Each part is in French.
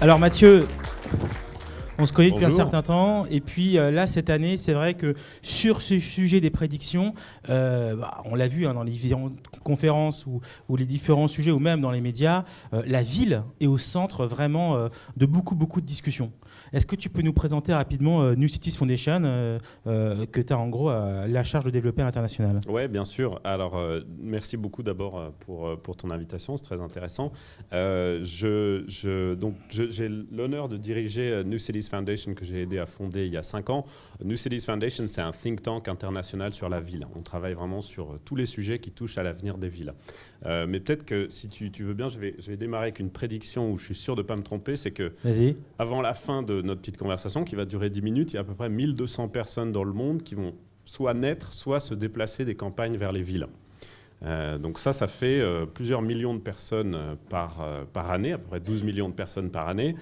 Alors Mathieu, on se connaît depuis un Bonjour. certain temps, et puis là, cette année, c'est vrai que sur ce sujet des prédictions, on l'a vu dans les différentes conférences ou les différents sujets, ou même dans les médias, la ville est au centre vraiment de beaucoup de discussions. Est-ce que tu peux nous présenter rapidement New Cities Foundation, que tu as en gros la charge de développer à l'international? Oui, bien sûr. Alors, merci beaucoup d'abord pour ton invitation, c'est très intéressant. J'ai l'honneur de diriger New Cities Foundation que j'ai aidé à fonder il y a 5 ans. New Cities Foundation, c'est un think tank international sur la ville. On travaille vraiment sur tous les sujets qui touchent à l'avenir des villes. Mais peut-être que si tu veux bien, je vais démarrer avec une prédiction où je suis sûr de ne pas me tromper, c'est que Vas-y. avant la fin de notre petite conversation, qui va durer 10 minutes, il y a à peu près 1200 personnes dans le monde qui vont soit naître, soit se déplacer des campagnes vers les villes. Donc ça fait plusieurs millions de personnes par année, à peu près 12 millions de personnes par année.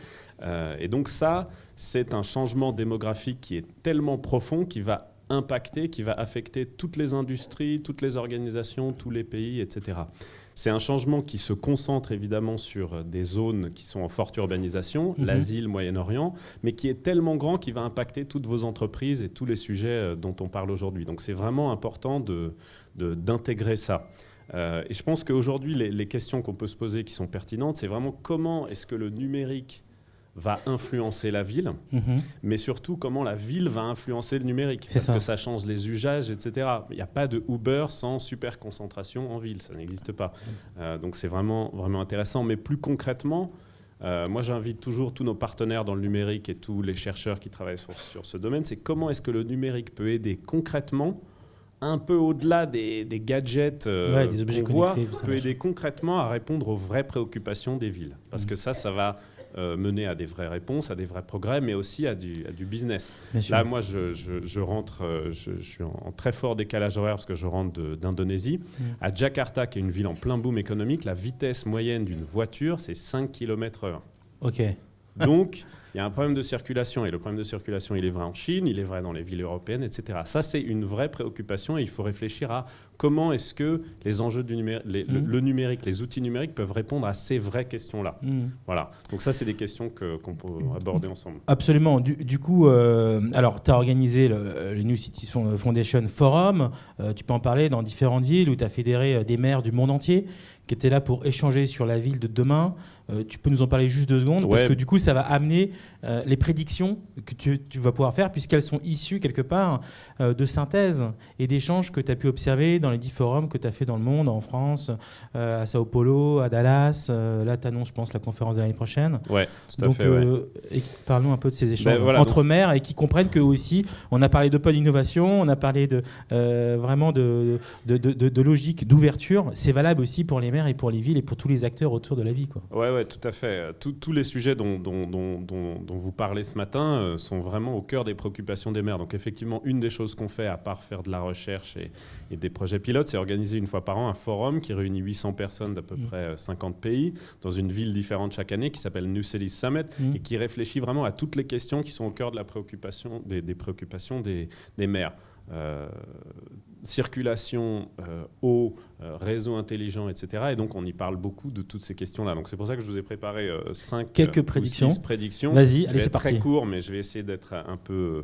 Et donc ça, c'est un changement démographique qui est tellement profond qui va impacter, qui va affecter toutes les industries, toutes les organisations, tous les pays, etc. C'est un changement qui se concentre évidemment sur des zones qui sont en forte urbanisation, l'Asie, le Moyen-Orient, mais qui est tellement grand qu'il va impacter toutes vos entreprises et tous les sujets dont on parle aujourd'hui. Donc c'est vraiment important d'intégrer ça. Et je pense qu'aujourd'hui, les questions qu'on peut se poser qui sont pertinentes, c'est vraiment comment est-ce que le numérique va influencer la ville, mais surtout comment la ville va influencer le numérique, parce que ça change les usages, etc. Il n'y a pas de Uber sans super concentration en ville, ça n'existe pas. Donc c'est vraiment intéressant, mais plus concrètement, moi j'invite toujours tous nos partenaires dans le numérique et tous les chercheurs qui travaillent sur ce domaine, c'est comment est-ce que le numérique peut aider concrètement, un peu au-delà des gadgets des objets qu'on voit, connectés, peut aider concrètement à répondre aux vraies préoccupations des villes. Parce que ça va mener à des vraies réponses, à des vrais progrès, mais aussi à du business. Là, moi, je rentre, je suis en très fort décalage horaire parce que je rentre d'Indonésie. À Jakarta, qui est une ville en plein boom économique, la vitesse moyenne d'une voiture, c'est 5 km/h. Ok. Donc, il y a un problème de circulation. Et le problème de circulation, il est vrai en Chine, il est vrai dans les villes européennes, etc. Ça, c'est une vraie préoccupation et il faut réfléchir à comment est-ce que les enjeux du numérique, le numérique, les outils numériques peuvent répondre à ces vraies questions-là. Voilà. Donc ça, c'est des questions qu'on peut aborder ensemble. Absolument. Du coup, alors, tu as organisé le New Cities Foundation Forum. Tu peux en parler dans différentes villes où tu as fédéré des maires du monde entier qui étaient là pour échanger sur la ville de demain. Tu peux nous en parler juste 2 secondes, parce que du coup, ça va amener les prédictions que tu vas pouvoir faire, puisqu'elles sont issues quelque part de synthèses et d'échanges que tu as pu observer dans les 10 forums que tu as fait dans le monde, en France, à Sao Paulo, à Dallas. Là, tu annonces, je pense, la conférence de l'année prochaine. Oui, tout à fait. Et parlons un peu de ces échanges entre maires et qui comprennent que aussi, on a parlé d'open innovation, on a parlé vraiment de logique, d'ouverture. C'est valable aussi pour les maires et pour les villes et pour tous les acteurs autour de la vie, quoi. Ouais, tout à fait. Tous les sujets dont vous parlez ce matin sont vraiment au cœur des préoccupations des maires. Donc effectivement, une des choses qu'on fait, à part faire de la recherche et des projets pilotes, c'est organiser une fois par an un forum qui réunit 800 personnes d'à peu près 50 pays dans une ville différente chaque année, qui s'appelle New Cities Summit, et qui réfléchit vraiment à toutes les questions qui sont au cœur de la préoccupation, des préoccupations des maires. Circulation, eau, réseau intelligent, etc. Et donc, on y parle beaucoup de toutes ces questions-là. Donc, c'est pour ça que je vous ai préparé 5 ou 6 prédictions. Vas-y, allez, c'est parti. Très court, mais je vais essayer d'être un peu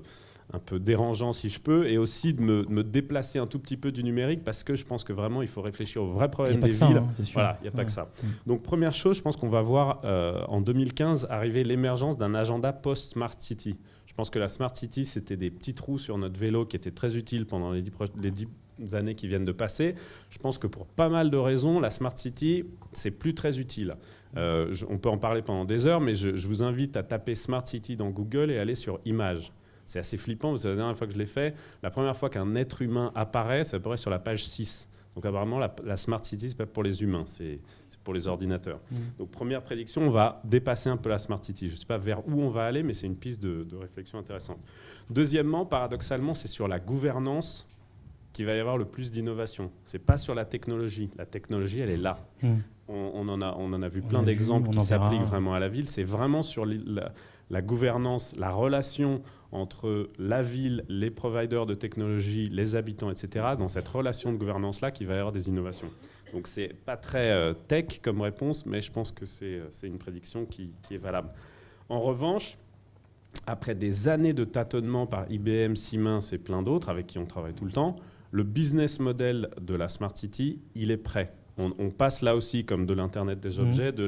dérangeant si je peux, et aussi de me déplacer un tout petit peu du numérique, parce que je pense que vraiment, il faut réfléchir aux vrais problèmes des villes. Voilà, il n'y a pas que ça. Donc, première chose, je pense qu'on va voir en 2015 arriver l'émergence d'un agenda post-Smart City. Je pense que la Smart City, c'était des petits trous sur notre vélo qui étaient très utiles pendant les 10 années qui viennent de passer. Je pense que pour pas mal de raisons, la Smart City, c'est plus très utile. On peut en parler pendant des heures, mais je vous invite à taper Smart City dans Google et aller sur Images. C'est assez flippant, parce que la dernière fois que je l'ai fait, la première fois qu'un être humain apparaît, ça apparaît sur la page 6. Donc apparemment, la Smart City, ce n'est pas pour les humains, c'est pour les ordinateurs. Donc première prédiction, on va dépasser un peu la Smart City. Je ne sais pas vers où on va aller, mais c'est une piste de réflexion intéressante. Deuxièmement, paradoxalement, c'est sur la gouvernance qu'il va y avoir le plus d'innovation. Ce n'est pas sur la technologie. La technologie, elle est là. On en a vu plein d'exemples qui s'appliquent vraiment à la ville. C'est vraiment sur la gouvernance, la relation entre la ville, les providers de technologie, les habitants, etc. Dans cette relation de gouvernance-là qu'il va y avoir des innovations. Donc, ce n'est pas très tech comme réponse, mais je pense que c'est une prédiction qui est valable. En revanche, après des années de tâtonnement par IBM, Siemens et plein d'autres avec qui on travaille tout le temps, le business model de la Smart City, il est prêt. On passe là aussi, comme de l'Internet des objets, du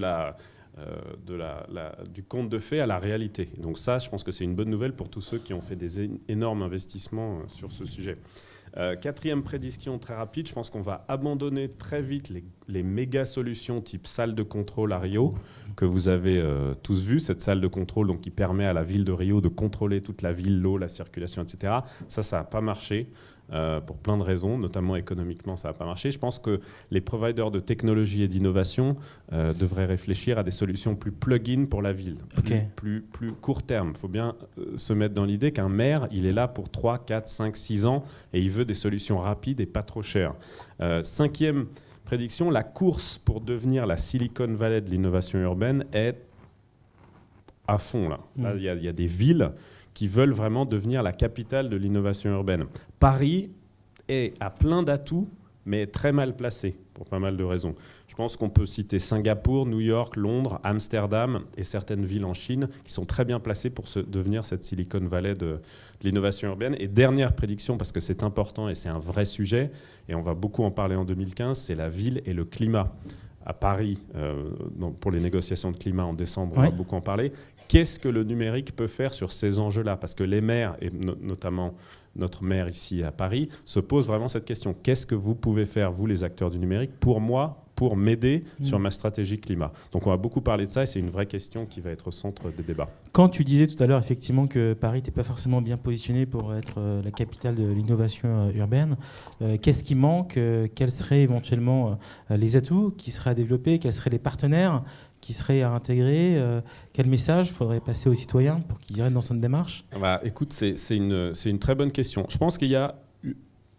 conte de fées à la réalité. Donc ça, je pense que c'est une bonne nouvelle pour tous ceux qui ont fait des énormes investissements sur ce sujet. Quatrième prédiction très rapide, je pense qu'on va abandonner très vite les méga solutions type salle de contrôle à Rio, que vous avez tous vu, cette salle de contrôle donc, qui permet à la ville de Rio de contrôler toute la ville, l'eau, la circulation, etc. Ça n'a pas marché. Pour plein de raisons, notamment économiquement, ça n'a pas marché. Je pense que les providers de technologie et d'innovation devraient réfléchir à des solutions plus plug-in pour la ville, plus court terme. Il faut bien se mettre dans l'idée qu'un maire, il est là pour 3, 4, 5, 6 ans et il veut des solutions rapides et pas trop chères. Cinquième prédiction, la course pour devenir la Silicon Valley de l'innovation urbaine est à fond. Là, il y a des villes qui veulent vraiment devenir la capitale de l'innovation urbaine. Paris a plein d'atouts, mais est très mal placé, pour pas mal de raisons. Je pense qu'on peut citer Singapour, New York, Londres, Amsterdam et certaines villes en Chine qui sont très bien placées pour devenir cette Silicon Valley de l'innovation urbaine. Et dernière prédiction, parce que c'est important et c'est un vrai sujet, et on va beaucoup en parler en 2015, c'est la ville et le climat. À Paris, pour les négociations de climat en décembre, on va beaucoup en parler. Qu'est-ce que le numérique peut faire sur ces enjeux-là ? Parce que les maires, et notamment notre maire ici à Paris, se posent vraiment cette question. Qu'est-ce que vous pouvez faire, vous les acteurs du numérique, pour moi, pour m'aider sur ma stratégie climat ? Donc on va beaucoup parler de ça et c'est une vraie question qui va être au centre des débats. Quand tu disais tout à l'heure effectivement que Paris n'était pas forcément bien positionné pour être la capitale de l'innovation urbaine, qu'est-ce qui manque ? Quels seraient éventuellement les atouts qui seraient à développer ? Quels seraient les partenaires qui seraient à intégrer ? Quel message faudrait passer aux citoyens pour qu'ils restent dans cette démarche ? Écoute, c'est une très bonne question. Je pense qu'il y a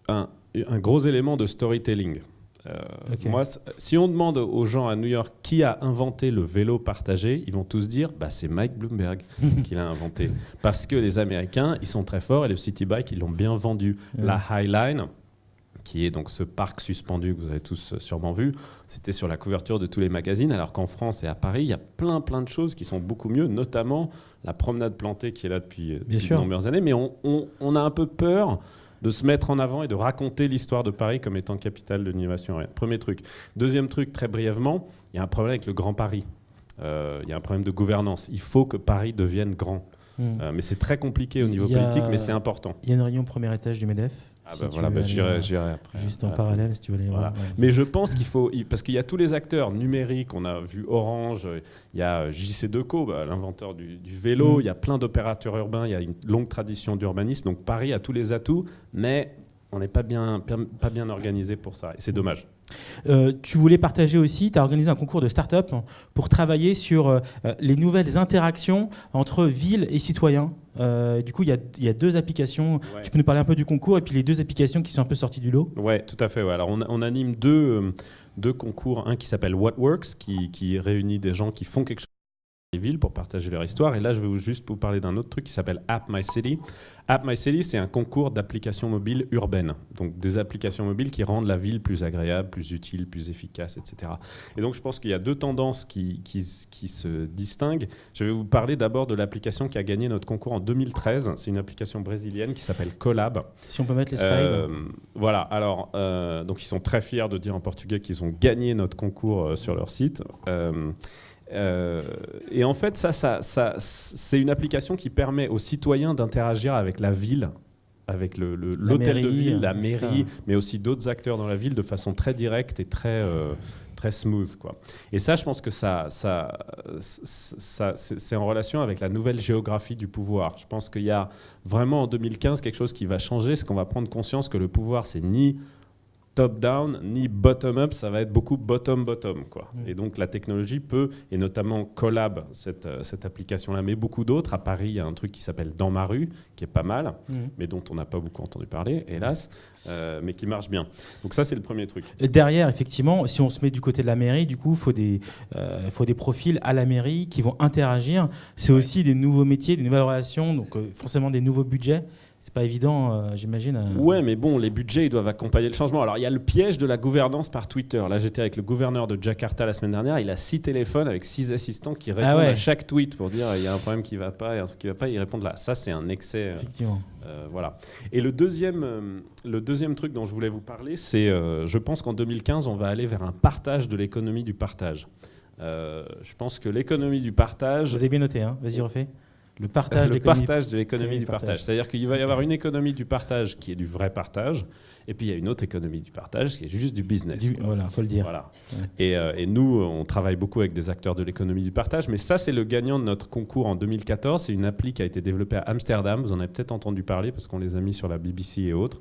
un gros élément de storytelling. Moi, si on demande aux gens à New York qui a inventé le vélo partagé, ils vont tous dire c'est Mike Bloomberg qui l'a inventé. Parce que les Américains, ils sont très forts et le City Bike, ils l'ont bien vendu. La High Line, qui est donc ce parc suspendu que vous avez tous sûrement vu, c'était sur la couverture de tous les magazines, alors qu'en France et à Paris, il y a plein de choses qui sont beaucoup mieux, notamment la promenade plantée qui est là depuis de nombreuses années. Mais on a un peu peur de se mettre en avant et de raconter l'histoire de Paris comme étant capitale de l'innovation urbaine. Premier truc. Deuxième truc, très brièvement, il y a un problème avec le Grand Paris. Il y a un problème de gouvernance. Il faut que Paris devienne grand. Mais c'est très compliqué au niveau politique, mais c'est important. Il y a une réunion au premier étage du MEDEF. J'irai après. Juste en parallèle, si tu veux aller voir. Mais je pense qu'il faut... Parce qu'il y a tous les acteurs numériques. On a vu Orange, il y a JC2Co, l'inventeur du vélo. Il y a plein d'opérateurs urbains. Il y a une longue tradition d'urbanisme. Donc Paris a tous les atouts, mais on n'est pas bien organisé pour ça. Et c'est dommage. Tu voulais partager aussi, tu as organisé un concours de start-up pour travailler sur les nouvelles interactions entre ville et citoyens. Du coup, il y a 2 applications. Ouais. Tu peux nous parler un peu du concours et puis les 2 applications qui sont un peu sorties du lot ? Oui, tout à fait. Ouais. Alors, on anime deux concours. Un qui s'appelle What Works, qui réunit des gens qui font quelque chose dans les villes pour partager leur histoire. Et là, je vais juste vous parler d'un autre truc qui s'appelle App My City. App My City, c'est un concours d'applications mobiles urbaines. Donc, des applications mobiles qui rendent la ville plus agréable, plus utile, plus efficace, etc. Et donc, je pense qu'il y a 2 tendances qui se distinguent. Je vais vous parler d'abord de l'application qui a gagné notre concours en 2013. C'est une application brésilienne qui s'appelle Collab. Si on peut mettre les slides. Voilà. Alors, donc, ils sont très fiers de dire en portugais qu'ils ont gagné notre concours sur leur site. Et en fait, ça, c'est une application qui permet aux citoyens d'interagir avec la ville, avec l'hôtel de ville, la mairie, mais aussi d'autres acteurs dans la ville de façon très directe et très smooth, quoi. Et ça, je pense que ça c'est en relation avec la nouvelle géographie du pouvoir. Je pense qu'il y a vraiment en 2015 quelque chose qui va changer, c'est qu'on va prendre conscience que le pouvoir, c'est ni top-down ni bottom-up, ça va être beaucoup bottom-bottom, quoi. Et donc la technologie peut, et notamment Collab, cette application-là, mais beaucoup d'autres. À Paris, il y a un truc qui s'appelle Dans ma rue, qui est pas mal, mais dont on n'a pas beaucoup entendu parler, hélas, mais qui marche bien. Donc ça, c'est le premier truc. Et derrière, effectivement, si on se met du côté de la mairie, du coup, faut des profils à la mairie qui vont interagir. C'est aussi des nouveaux métiers, des nouvelles relations, donc forcément des nouveaux budgets. c'est pas évident, j'imagine. Ouais, mais bon, les budgets, ils doivent accompagner le changement. Alors, il y a le piège de la gouvernance par Twitter. Là, j'étais avec le gouverneur de Jakarta la semaine dernière. Il a 6 téléphones avec 6 assistants qui répondent à chaque tweet pour dire il y a un problème qui va pas, il y a un truc qui va pas. Ils répondent là. Ça, c'est un excès. Effectivement. Voilà. Et le deuxième truc dont je voulais vous parler, c'est je pense qu'en 2015, on va aller vers un partage de l'économie du partage. Je pense que l'économie du partage... Vous avez bien noté, hein. Vas-y, refais. Le partage de l'économie du partage. C'est-à-dire qu'il va y avoir une économie du partage qui est du vrai partage, et puis il y a une autre économie du partage qui est juste du business. Voilà, il faut le dire. Voilà. Ouais. Et nous, on travaille beaucoup avec des acteurs de l'économie du partage, mais ça, c'est le gagnant de notre concours en 2014. C'est une appli qui a été développée à Amsterdam. Vous en avez peut-être entendu parler parce qu'on les a mis sur la BBC et autres.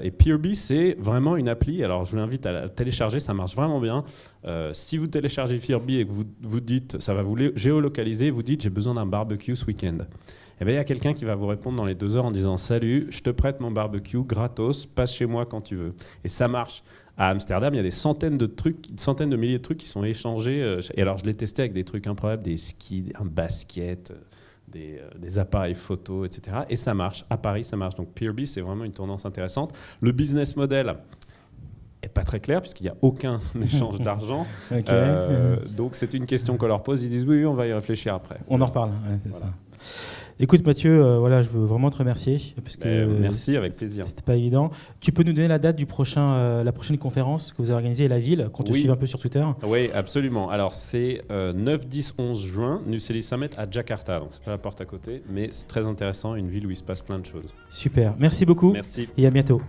Et Peerby, c'est vraiment une appli. Alors, je vous invite à la télécharger, ça marche vraiment bien. Si vous téléchargez Peerby et que vous dites, ça va vous géolocaliser, vous dites, j'ai besoin d'un barbecue ce week-end. Eh bien, il y a quelqu'un qui va vous répondre dans les 2 heures en disant « Salut, je te prête mon barbecue gratos, passe chez moi quand tu veux ». Et ça marche. À Amsterdam, il y a des centaines de milliers de trucs qui sont échangés. Et alors, je l'ai testé avec des trucs improbables, des skis, un basket, des appareils photo, etc. Et ça marche. À Paris, ça marche. Donc, Peerby, c'est vraiment une tendance intéressante. Le business model n'est pas très clair puisqu'il n'y a aucun échange d'argent. Donc, c'est une question qu'on leur pose. Ils disent « Oui, on va y réfléchir après ». On en reparle. Ouais, c'est ça. Écoute Mathieu, je veux vraiment te remercier parce que merci, avec plaisir. C'était pas évident. Tu peux nous donner la date la prochaine conférence que vous avez organisée à la ville, qu'on te suive un peu sur Twitter? Oui, absolument. Alors c'est 9, 10, 11 juin, Nuceli Summit à Jakarta. Donc c'est pas la porte à côté, mais c'est très intéressant, une ville où il se passe plein de choses. Super, merci beaucoup. Merci. Et à bientôt.